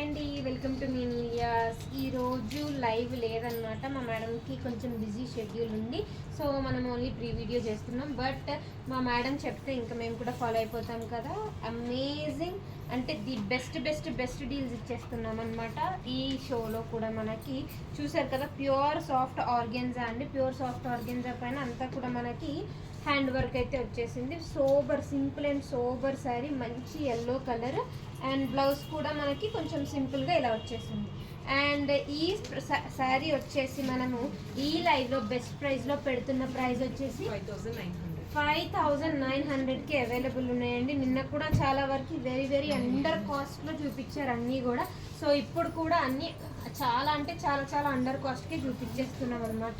అండి, welcome to me medias. ఈరోజు live లేదనమాట. మా మేడంకి కొంచెం బిజీ షెడ్యూల్ ఉంది, సో మనం ఓన్లీ ప్రీ వీడియో చేస్తున్నాం. బట్ మా మేడం చెప్తే ఇంకా మేము కూడా ఫాలో అయిపోతాం కదా. అమేజింగ్ అంటే ది బెస్ట్ డీల్స్ ఇచ్చేస్తున్నాం అనమాట. ఈ షోలో కూడా మనకి చూసారు కదా, ప్యూర్ సాఫ్ట్ ఆర్గెన్జా అండి. ప్యూర్ సాఫ్ట్ ఆర్గెన్జా పైన అంతా కూడా మనకి హ్యాండ్ వర్క్ అయితే వచ్చేసింది. సింపుల్ అండ్ సోబర్ శారీ, మంచి ఎల్లో కలర్. అండ్ బ్లౌజ్ కూడా మనకి కొంచెం సింపుల్గా ఇలా వచ్చేసింది. అండ్ ఈ శారీ వచ్చేసి మనము ఈ లైవ్లో బెస్ట్ ప్రైస్లో పెడుతున్న ప్రైస్ వచ్చేసి 5,900కి అవైలబుల్ ఉన్నాయండి. నిన్న కూడా చాలా వరకు వెరీ అండర్ కాస్ట్లో చూపించారు అన్నీ కూడా. సో ఇప్పుడు కూడా అన్నీ చాలా అంటే చాలా అండర్ కాస్ట్కే చూపించేస్తున్నాం అనమాట.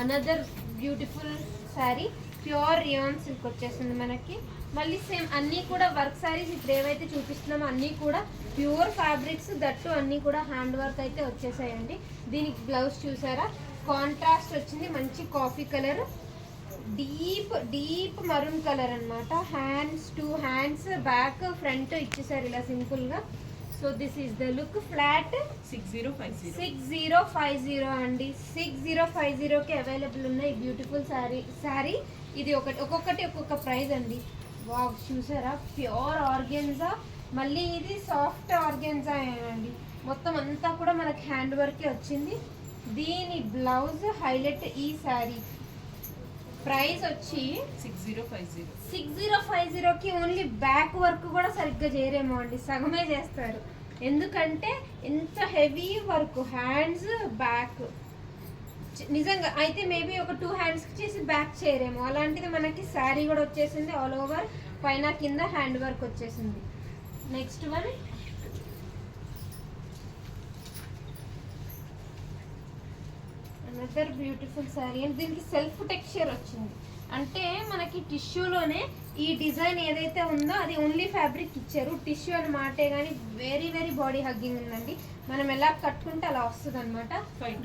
Another beautiful sari, pure rayon silk వచ్చేసింది మనకి. మళ్ళీ సేమ్ అన్నీ కూడా వర్క్ శారీస్ ఇప్పుడు ఏవైతే చూపిస్తున్నామో అన్నీ కూడా ప్యూర్ ఫ్యాబ్రిక్స్, దట్టు అన్నీ కూడా హ్యాండ్ వర్క్ అయితే వచ్చేసాయండి. దీనికి బ్లౌజ్ చూసారా, కాంట్రాస్ట్ వచ్చింది, మంచి coffee colour, deep maroon colour అనమాట. టూ హ్యాండ్స్ బ్యాక్ ఫ్రంట్ ఇచ్చేసారు ఇలా సింపుల్గా. So this is the look. Flat 6050 అండి. 6050కి అవైలబుల్ ఉన్నాయి బ్యూటిఫుల్ శారీ. ఇది ఒక్కొక్కటి ఒక్కొక్క ప్రైస్ అండి. వావ్, చూసారా, ప్యూర్ ఆర్గెన్జా. మళ్ళీ ఇది సాఫ్ట్ ఆర్గెన్జా అండి. మొత్తం అంతా కూడా మనకి హ్యాండ్ వర్కే వచ్చింది. దీని బ్లౌజ్ హైలైట్. ఈ శారీ ప్రైస్ వచ్చి 6050కి ఓన్లీ బ్యాక్ వర్క్ కూడా సరిగ్గా చేయరేమో అండి, సగమే చేస్తారు. ఎందుకంటే ఎంత హెవీ వర్క్, హ్యాండ్స్ బ్యాక్. నిజంగా అయితే మేబీ ఒక 2 హ్యాండ్స్కి చేసి బ్యాక్ చేయరేమో. అలాంటిది మనకి శారీ కూడా వచ్చేసింది, ఆల్ ఓవర్ పైన కింద హ్యాండ్ వర్క్ వచ్చేసింది. Next one another beautiful sari. And దీనికి సెల్ఫ్ టెక్స్చర్ వచ్చింది. అంటే మనకి టిష్యూలోనే ఈ డిజైన్ ఏదైతే ఉందో అది ఓన్లీ ఫ్యాబ్రిక్ ఇచ్చారు. టిష్యూ అని మాటే కానీ వెరీ బాడీ హగ్గింగ్ ఉందండి. మనం ఎలా కట్టుకుంటే అలా వస్తుంది అనమాట.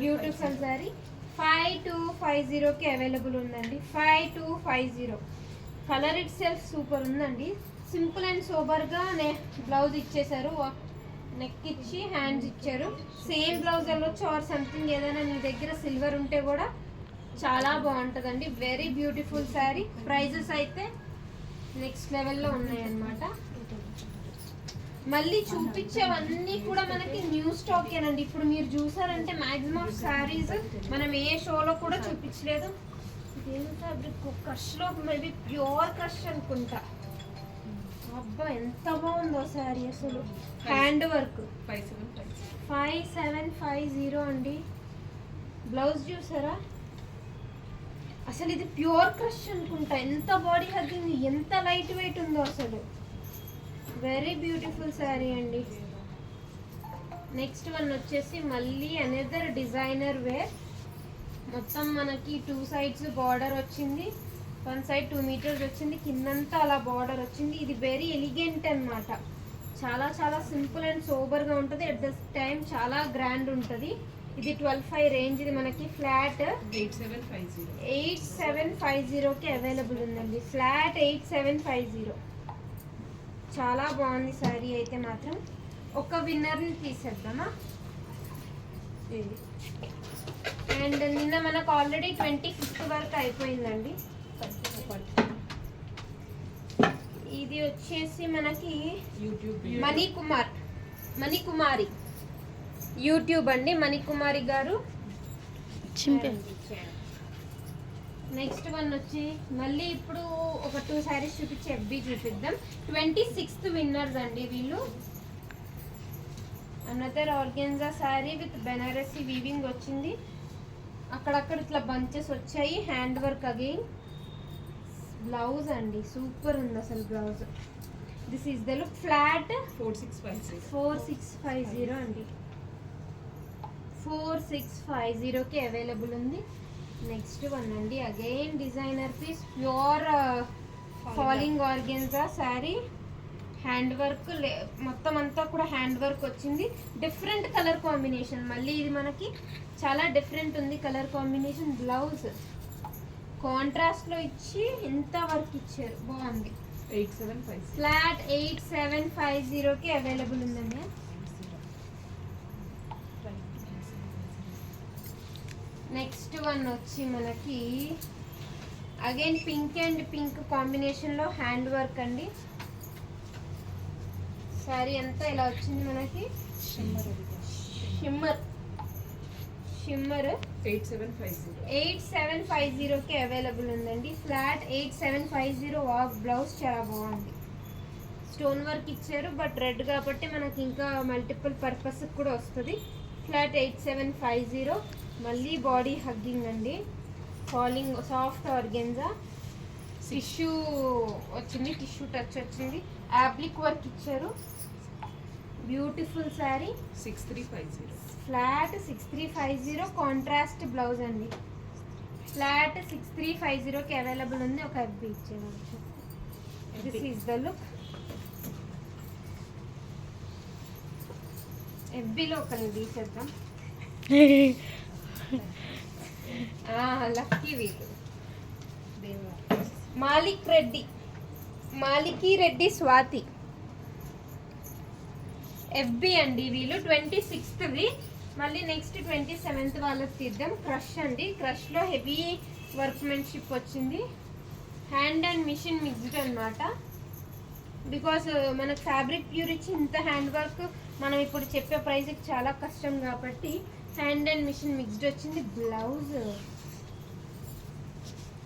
బ్యూటిఫుల్ శారీ 5250కి అవైలబుల్ ఉందండి. 5250. కలర్ ఇట్ సెల్ఫ్ సూపర్ ఉందండి. సింపుల్ అండ్ సోబర్గా బ్లౌజ్ ఇచ్చేసారు, నెక్ ఇచ్చి హ్యాండ్స్ ఇచ్చారు. సేమ్ బ్లౌజ్ వెళ్ళొచ్చు ఆర్ సంథింగ్ ఏదైనా మీ దగ్గర సిల్వర్ ఉంటే కూడా చాలా బాగుంటుందండి. Very beautiful sari. ప్రైజెస్ అయితే నెక్స్ట్ లెవెల్లో ఉన్నాయన్నమాట. మళ్ళీ చూపించేవన్నీ కూడా మనకి న్యూ స్టాకేనండి. ఇప్పుడు మీరు చూసారంటే మ్యాక్సిమం శారీస్ మనం ఏ షోలో కూడా చూపించలేదు. ఏం ఫ్యాబ్రిక్, క్రష్లో మేబీ ప్యూర్ క్రష్ అనుకుంటా. అబ్బా ఎంత బాగుందో శారీ అసలు. హ్యాండ్ వర్క్ 5750 అండి. బ్లౌజ్ చూసారా, అసలు ఇది ప్యూర్ క్రష్ అనుకుంటా. ఎంత బాడీ హగ్గింగ్, ఎంత లైట్ వెయిట్ ఉందో అసలు. వెరీ బ్యూటిఫుల్ శారీ అండి. నెక్స్ట్ వన్ వచ్చేసి మళ్ళీ అనదర్ డిజైనర్ వేర్. మొత్తం మనకి 2 sides బార్డర్ వచ్చింది. 1 side 2 meters వచ్చింది. కిందంతా అలా బార్డర్ వచ్చింది. ఇది వెరీ ఎలిగెంట్ అనమాట. చాలా సింపుల్ అండ్ సోబర్గా ఉంటుంది. అట్ ద టైం చాలా గ్రాండ్ ఉంటుంది. ఇది 12,500 రేంజ్. ఇది మనకి ఫ్లాట్ 8750కి అవైలబుల్ ఉందండి. ఫ్లాట్ 8750. చాలా బాగుంది శారీ అయితే మాత్రం. ఒక విన్నర్ని తీసేద్దామా. అండ్ నిన్న మనకు ఆల్రెడీ 25th వరకు అయిపోయిందండి. ఇది వచ్చేసి మనకి మణికుమారి యూట్యూబ్ అండి. మణికుమారి గారు. నెక్స్ట్ వన్ వచ్చి మళ్ళీ ఇప్పుడు ఒక 2 శారీస్ చూపించి ఎఫ్బీ చూపిద్దాం. 26th విన్నర్స్ అండి వీళ్ళు. Another organza sari with Banarasi weaving వచ్చింది. అక్కడక్కడ ఇట్లా బంచెస్ వచ్చాయి. Hand work again. బ్లౌజ్ అండి సూపర్ ఉంది అసలు blouse. This is the look. Flat 4650 అండి. 4650కి అవైలబుల్ ఉంది. నెక్స్ట్ వన్ అండి, again designer piece, pure falling organza sari. Hand work మొత్తం అంతా కూడా హ్యాండ్ వర్క్ వచ్చింది. Different colour combination. మళ్ళీ ఇది మనకి చాలా డిఫరెంట్ ఉంది కలర్ కాంబినేషన్. బ్లౌజ్ కాంట్రాస్ట్లో ఇచ్చి ఇంత వర్క్ ఇచ్చారు, బాగుంది. ఫ్లాట్ 8750కి అవైలబుల్ ఉందండి. వన్ వచ్చి మనకి అగైన్ పింక్ అండ్ పింక్ కాంబినేషన్లో హ్యాండ్ వర్క్ అండి. శారీ అంతా ఇలా వచ్చింది మనకి. షిమ్మర్ 8750కి అవైలబుల్ ఉందండి. ఫ్లాట్ 8750 బ్లౌజ్ చాలా బాగుంది. స్టోన్ వర్క్ ఇచ్చారు, బట్ రెడ్ కాబట్టి మనకి ఇంకా మల్టిపుల్ పర్పస్ కూడా వస్తుంది. ఫ్లాట్ 8750. మళ్ళీ బాడీ హగ్గింగ్ అండి. ఫాలింగ్ సాఫ్ట్ ఆర్గెన్జా టిష్యూ వచ్చింది, టిష్యూ టచ్ వచ్చింది. యాప్లిక్ వర్క్ ఇచ్చారు. Beautiful sari. 6350. Flat 6350 contrast blouse అండి. ఫ్లాట్ 6350కి అవైలబుల్ ఉంది. ఒక ఎఫ్బి ఇచ్చారు. This is the look. ఎఫ్బిలో ఒక తీసేద్దాం. లక్కీ వీళ్ళు మాలికి రెడ్డి స్వాతి ఎఫ్బి అండి. వీళ్ళు 26th. మళ్ళీ నెక్స్ట్ 27th వాళ్ళకి తీద్దాం. క్రష్ అండి. క్రష్లో హెవీ వర్క్మెన్షిప్ వచ్చింది. హ్యాండ్ అండ్ మిషన్ మిక్స్డ్ అనమాట. బికాస్ మనకు ఫ్యాబ్రిక్ ప్యూర్ ఇచ్చి ఇంత హ్యాండ్ వర్క్ మనం ఇప్పుడు చెప్పే ప్రైస్కి చాలా కష్టం కాబట్టి హ్యాండ్ అండ్ మిషన్ మిక్స్డ్ వచ్చింది. బ్లౌజ్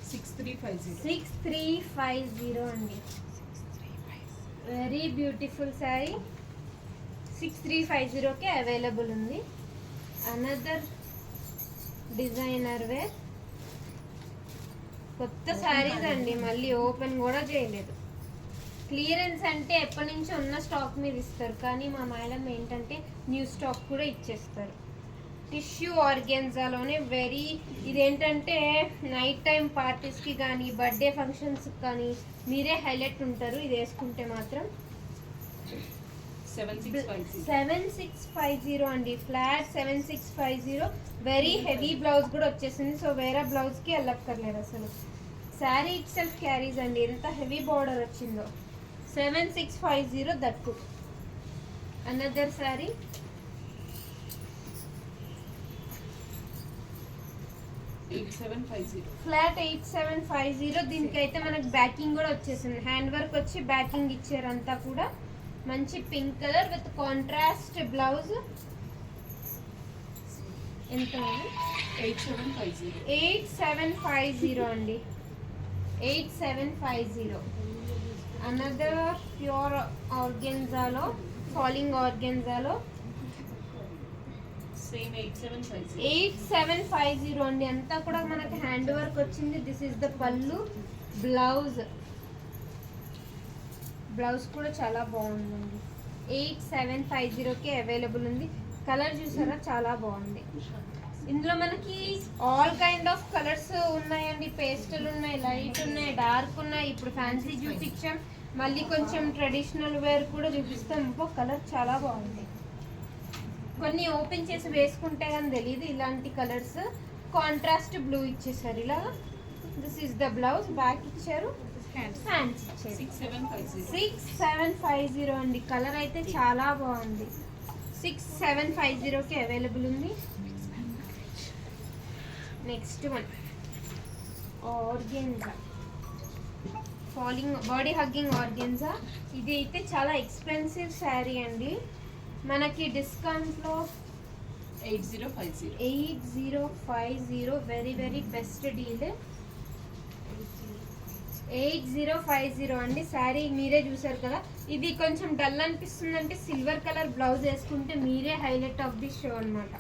6350 అండి. Very beautiful sari. 6350కి అవైలబుల్ ఉంది. అనదర్ డిజైనర్ వేర్ కొత్త శారీస్ అండి. మళ్ళీ ఓపెన్ కూడా చేయలేదు. క్లియరెన్స్ అంటే ఎప్పటి నుంచో ఉన్న స్టాక్ మీద ఇస్తారు, కానీ మా మేడం ఏంటంటే న్యూ స్టాక్ కూడా ఇచ్చేస్తారు. టిష్యూ ఆర్గెన్జాలోనే వెరీ ఇదేంటంటే నైట్ టైం పార్టీస్కి కానీ బర్త్డే ఫంక్షన్స్కి కానీ మీరే హైలైట్ ఉంటారు ఇది వేసుకుంటే మాత్రం. 7650 అండి. ఫ్లాట్ 7650. వెరీ హెవీ బ్లౌజ్ కూడా వచ్చేసింది. సో వేరే బ్లౌజ్కి వెళ్ళక్కర్లేదు అసలు. శారీ ఇట్ సెల్ఫ్ క్యారీస్ అండి. ఎంత హెవీ బార్డర్ వచ్చిందో. 7650 దట్టు. అనదర్ శారీ. ఫ్లాట్ 8750. దీనికైతే మనకు బ్యాకింగ్ కూడా వచ్చేసింది. హ్యాండ్ వర్క్ వచ్చి బ్యాకింగ్ ఇచ్చారు అంతా కూడా. మంచి pink colour with contrast blouse. ఎంత? 8750 అండి. 8750. అనదర్ ప్యూర్ ఆర్గెన్జాలో ఫాలింగ్ ఆర్గెన్జాలో సేమ్ 8750. 8750 అండి. అంతా కూడా మనకి హ్యాండ్ వర్క్ వచ్చింది. This is the pallu. Blouse కూడా చాలా బాగుందండి. 8750కి అవైలబుల్ ఉంది. కలర్ చూసారా చాలా బాగుంది. ఇందులో మనకి ఆల్ కైండ్ ఆఫ్ కలర్స్ ఉన్నాయండి. పేస్టల్ ఉన్నాయి, లైట్ ఉన్నాయి, డార్క్ ఉన్నాయి. ఇప్పుడు ఫ్యాన్సీ చూపించాం, మళ్ళీ కొంచెం ట్రెడిషనల్ వేర్ కూడా చూపిస్తాం. ఇంకో కలర్ చాలా బాగుంది. కొన్ని ఓపెన్ చేసి వేసుకుంటే కానీ తెలియదు ఇలాంటి కలర్స్. కాంట్రాస్ట్ బ్లూ ఇచ్చేసారు ఇలా. This is the blouse. Back ఇచ్చారు, హ్యాండ్స్ ఇచ్చారు. 6750 అండి. కలర్ అయితే చాలా బాగుంది. 6750కి అవైలబుల్ ఉంది. Next one organza falling body hugging organza. ఇది అయితే చాలా ఎక్స్పెన్సివ్ శారీ అండి. మనకి డిస్కౌంట్లో 8050. Very very best deal. 8050 అండి. శారీ మీరే చూసారు కదా. ఇది కొంచెం డల్ అనిపిస్తుందంటే సిల్వర్ కలర్ బ్లౌజ్ వేసుకుంటే మీరే హైలైట్ ఆఫ్ ది షో అనమాట.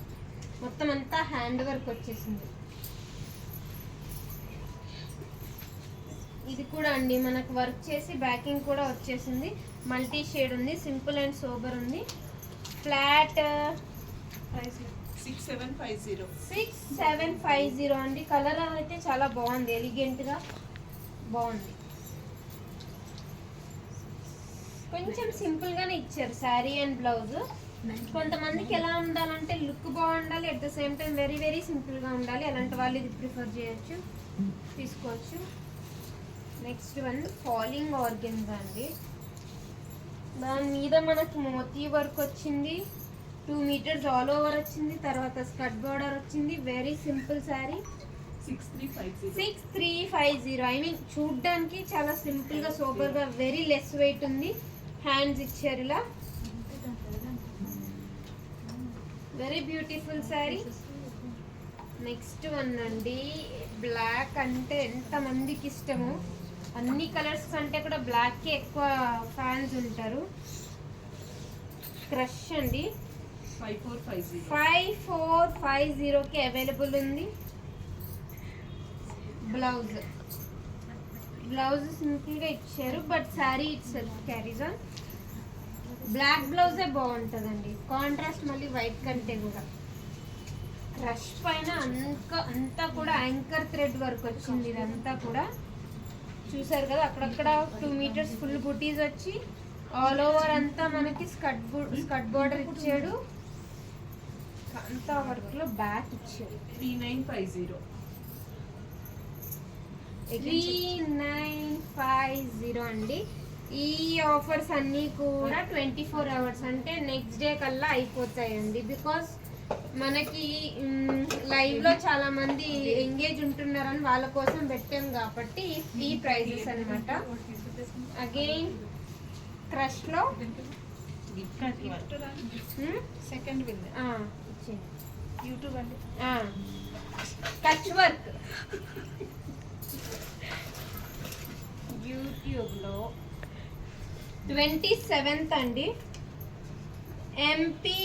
మొత్తం అంతా హ్యాండ్ వర్క్ వచ్చేసింది. ఇది కూడా అండి మనకు వర్క్ చేసి బ్యాకింగ్ కూడా వచ్చేసింది. మల్టీ షేడ్ ఉంది. సింపుల్ అండ్ సోబర్ ఉంది. ఫ్లాట్ 6750 అండి. కలర్ అయితే చాలా బాగుంది. ఎలిగెంట్గా బాగుంది. కొంచెం సింపుల్గానే ఇచ్చారు శారీ అండ్ బ్లౌజ్. కొంతమందికి ఎలా ఉండాలంటే లుక్ బాగుండాలి, at the same time very very సింపుల్గా ఉండాలి. అలాంటి వాళ్ళు ఇది ప్రిఫర్ చేయొచ్చు, తీసుకోవచ్చు. నెక్స్ట్ వన్ ఫాలింగ్ ఆర్గెన్జా అండి. దాని మీద మనకి మోతీ వర్క్ వచ్చింది. 2 meters ఆల్ ఓవర్ వచ్చింది. తర్వాత స్కర్ట్ బార్డర్ వచ్చింది. Very simple sari. 6350. 6350. I mean చూడ్డానికి చాలా సింపుల్ గా సూపర్ గా వెరీ లెస్ వెయిట్ ఉంది. హ్యాండ్స్ ఇచ్చారు ఇలా. Very beautiful sari. Next one అండి. బ్లాక్ అంటే ఎంత మందికి ఇష్టము. అన్ని కలర్స్ కంటే కూడా బ్లాక్ కి ఎక్కువ ఫ్యాన్స్ ఉంటారు. క్రష్ అండి. 5450 కి అవైలబుల్ ఉంది. బ్లౌజ్ సింపుల్ గా ఇచ్చారు but sari it's carries on. Black బ్లౌజే బాగుంటుందండి, కాంట్రాస్ట్ మళ్ళీ వైట్ కంటే కూడా. క్రష్ పైన అంతా కూడా యాంకర్ థ్రెడ్ వర్క్ వచ్చింది. ఇదంతా కూడా చూసారు కదా, అక్కడక్కడ 2 మీటర్స్ ఫుల్ బుటీస్ వచ్చి ఆల్ ఓవర్ అంతా మనకి స్కర్ట్ బోర్డర్ ఇచ్చాడు. అంతా వర్క్ లో బ్యాక్ ఇచ్చాడు. 3950 అండి. ఈ ఆఫర్స్ అన్నీ కూడా 24 అవర్స్ అంటే నెక్స్ట్ డే కల్లా అయిపోతాయండి. బికాస్ మనకి లైవ్ లో చాలా మంది ఎంగేజ్ ఉంటున్నారని వాళ్ళ కోసం పెట్టాం కాబట్టి ఈ ప్రైజెస్ అన్నమాట. అగైన్ క్రష్ లో సెకండ్ విన్నర్ యూట్యూబ్ అండి. కచ్ వర్క్ యూట్యూబ్ లో 27th అండి. MP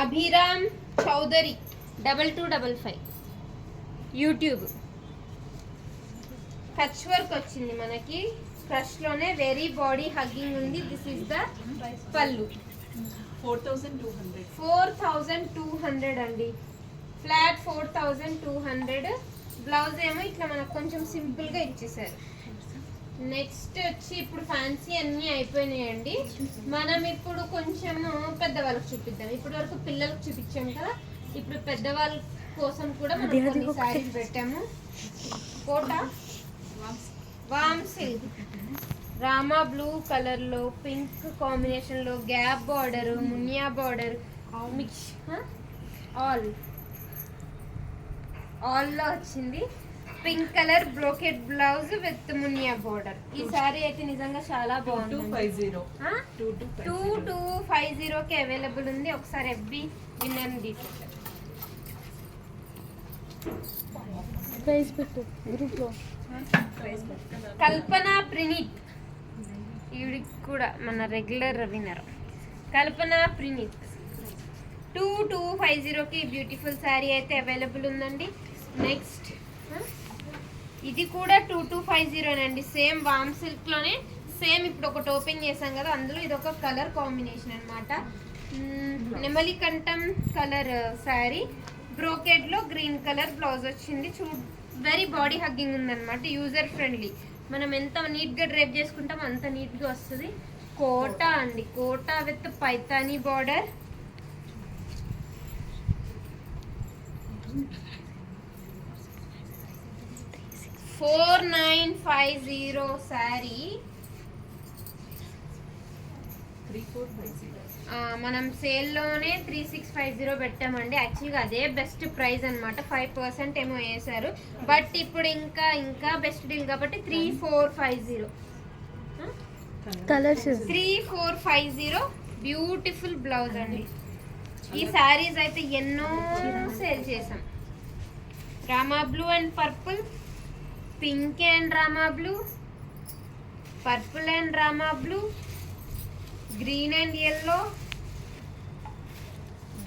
Abhiram Chowdary 2255 YouTube. Kutch work వచ్చింది మనకి. క్రష్ లోనే వెరీ బాడీ హగ్గింగ్ ఉంది. This is the pallu. 4200 అండి. ఫ్లాట్ 4200. బ్లౌజ్ ఏమో ఇట్లా మనకు కొంచెం సింపుల్ గా ఇచ్చేసారు. నెక్స్ట్ వచ్చి ఇప్పుడు ఫ్యాన్సీ అన్నీ అయిపోయినాయండి. మనం ఇప్పుడు కొంచెం పెద్దవాళ్ళకి చూపిద్దాం. ఇప్పటి వరకు పిల్లలకు చూపించాం కదా, ఇప్పుడు పెద్దవాళ్ళ కోసం కూడా మనం కొన్ని సారీస్ పెట్టాము. కోట వామ్ సిల్క్ రామా బ్లూ కలర్ లో పింక్ కాంబినేషన్ లో gap border, Muniya border mix all లో వచ్చింది. Pink colour brocade blouse with Muniya border. ఈ సారీ అయితే నిజంగా చాలా బాగుంది. 2250 కి అవైలబుల్ ఉంది. ఒకసారి ఎఫ్బి విన్నర్ డీటెయిల్స్ కల్పన ప్రణీత్, ఈవిడికి కూడా మన రెగ్యులర్ విన్నర్ కల్పన ప్రణీత్. 2250 కి బ్యూటిఫుల్ శారీ అయితే అవైలబుల్ ఉందండి. నెక్స్ట్ ఇది కూడా 2250 అండి. సేమ్ వామ్ సిల్క్ లోనే సేమ్ ఇప్పుడు ఒకటి ఓపెన్ చేసాం కదా, అందులో ఇది ఒక కలర్ కాంబినేషన్ అన్నమాట. నెమలి కంఠం కలర్ శారీ, బ్రోకెడ్ లో గ్రీన్ కలర్ బ్లౌజ్ వచ్చింది. వెరీ బాడీ హగ్గింగ్ ఉందన్నమాట. User friendly. మనం ఎంత నీట్ గా డ్రైప్ చేసుకుంటాం అంత నీట్ గా వస్తుంది. కోటా అండి. Kota with Paithani border. $4950 శారీ. 3450. మనం సేల్లోనే 3650 పెట్టామండి. యాక్చువల్గా అదే బెస్ట్ ప్రైస్ అనమాట. 5% ఏమో వేసారు, బట్ ఇప్పుడు ఇంకా బెస్ట్ డీల్ కాబట్టి 3450. కలర్స్ 3450 బ్యూటిఫుల్ బ్లౌజ్ అండి. ఈ శారీస్ అయితే ఎన్నో సేల్ చేసాం. Rama blue and purple, pink and Rama blue, purple and Rama blue, green and yellow,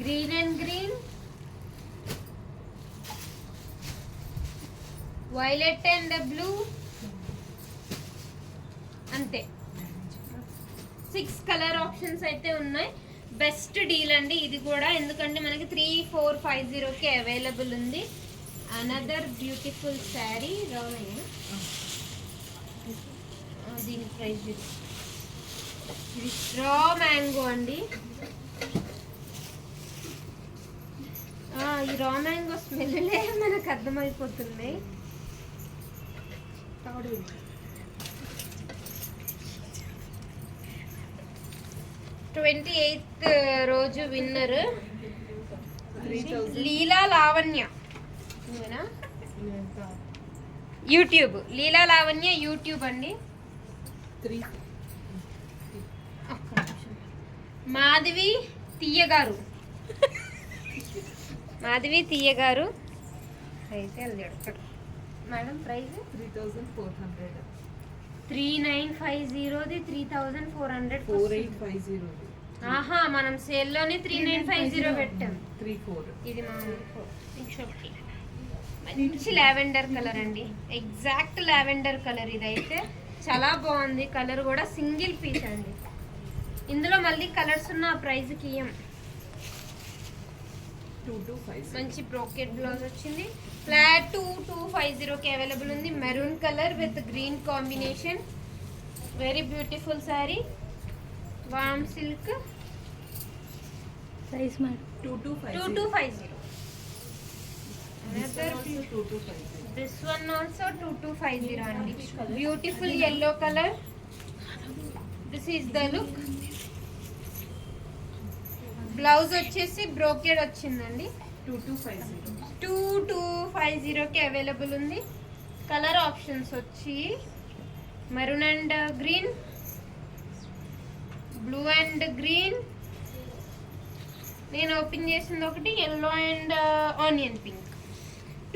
green and green, violet and blue. అంతే 6 కలర్ ఆప్షన్స్ అయితే ఉన్నాయి. బెస్ట్ డీల్ అండి ఇది కూడా, ఎందుకంటే మనకి 3450కి అవైలబుల్ ఉంది. Another beautiful sari. రామయ్య దీని ప్రైస్ ఇది రా మ్యాంగో అండి. ఈ రా మ్యాంగో స్మెల్లే మనకు అర్థమైపోతుంది. 28th రోజు విన్నర్ లీలా లావణ్య నువ్వేనా? ఎంత యూట్యూబ్ లీలా లావణ్య యూట్యూబ్ అండి. 3 ఒక్క నిమిషం. మాధవి తీయగారు మాధవి తీయగారు అయితే వెళ్ళాడు మేడం. ప్రైస్ 3400 3950ది 3400. 4850 ఆహా, మనం సేల్లోనే 3950 పెట్టాం. 34 ఇది మనం మంచి లావెండర్ కలర్ అండి, ఎగ్జాక్ట్ లావెండర్ కలర్. ఇదైతే చాలా బాగుంది కలర్ కూడా, సింగిల్ పీస్ అండి. ఇందులో మళ్ళీ కలర్స్ ఉన్న ప్రైస్కి ఇయ్యం. 2250 మంచి బ్రోకెట్ బ్లౌజ్ వచ్చింది. ఫ్లాట్ 2250కి అవైలబుల్ ఉంది. Maroon colour with green combination, very beautiful sari. వామ్ silk size madam 2250. This one also 2250. This one also 2250 అండి. Beautiful yellow colour. This is the look. Blouse వచ్చేసి బ్రోకెడ్ వచ్చిందండి. 2250 2250కి అవైలబుల్ ఉంది. కలర్ ఆప్షన్స్ వచ్చి maroon and green, blue and green, నేను open చేసింది ఒకటి ఎల్లో అండ్ ఆనియన్ పింక్.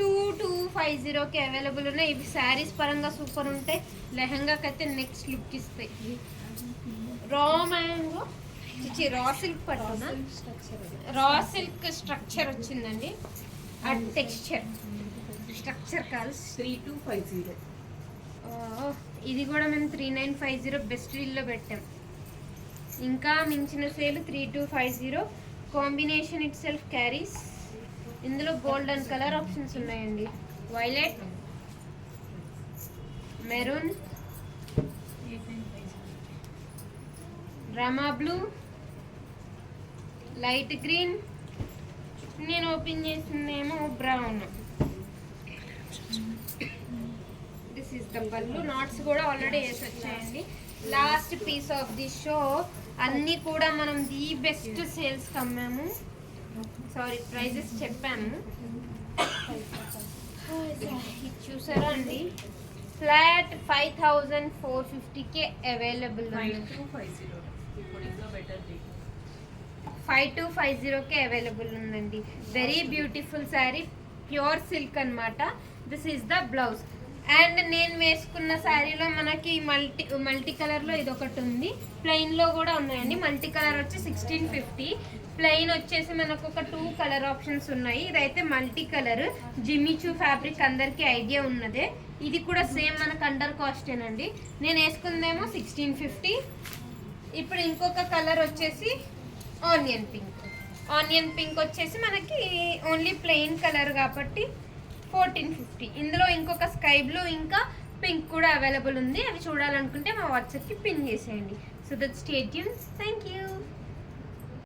2250కి అవైలబుల్ ఉన్నాయి. ఇవి శారీస్ పరంగా సూపర్ ఉంటాయి, లెహంగాకి అయితే నెక్స్ట్ లుక్ ఇస్తాయి. రా మ్యాంగో రా సిల్క్ పట్టున రా సిల్క్ స్ట్రక్చర్ వచ్చిందండి. ఆ టెక్స్చర్ స్ట్రక్చర్ కాదు. 3250 ఇది కూడా మేము 3950 బెస్ట్ డీల్లో పెట్టాం. ఇంకా మించిన sale 3250. Combination itself carries. ఇందులో గోల్డెన్ కలర్ ఆప్షన్స్ ఉన్నాయండి. Violet, maroon, Rama blue, light green, నేను ఓపెన్ చేసిందేమో brown. This is the pallu. Knots కూడా ఆల్రెడీ వేసి వచ్చాయండి. Last piece of the show. అన్నీ కూడా మనం ది బెస్ట్ సేల్స్ అమ్మాము. సారీ, ప్రైజెస్ చెప్పాము. ఇది చూసారా అండి, ఫ్లాట్ 5450కే అవైలబుల్. 5250 ఇప్పుడు ఇంకా బెటర్ రేట్. 5250కే అవైలబుల్ ఉందండి. Very beautiful sari, pure silk అన్నమాట. This is the blouse. And నేను వేసుకున్న శారీలో మనకి మల్టీ కలర్లో ఇది ఒకటి ఉంది, ప్లెయిన్లో కూడా ఉన్నాయండి. మల్టీ కలర్ వచ్చి 1650, ప్లెయిన్ వచ్చేసి మనకు ఒక 2 కలర్ ఆప్షన్స్ ఉన్నాయి. ఇదైతే మల్టీ కలర్ జిమ్మిచూ ఫ్యాబ్రిక్, అందరికీ ఐడియా ఉన్నదే. ఇది కూడా సేమ్ మనకు అండర్ కాస్టేనండి. నేను వేసుకుందేమో 1650. ఇప్పుడు ఇంకొక కలర్ వచ్చేసి ఆనియన్ పింక్. ఆనియన్ పింక్ వచ్చేసి మనకి ఓన్లీ ప్లెయిన్ కలర్ కాబట్టి 1450. ఇందులో ఇంకొక స్కై బ్లూ ఇంకా పింక్ కూడా అవైలబుల్ ఉంది. అవి చూడాలనుకుంటే మా వాట్సాప్కి పిన్ చేసేయండి. So that stay tune. Thank you.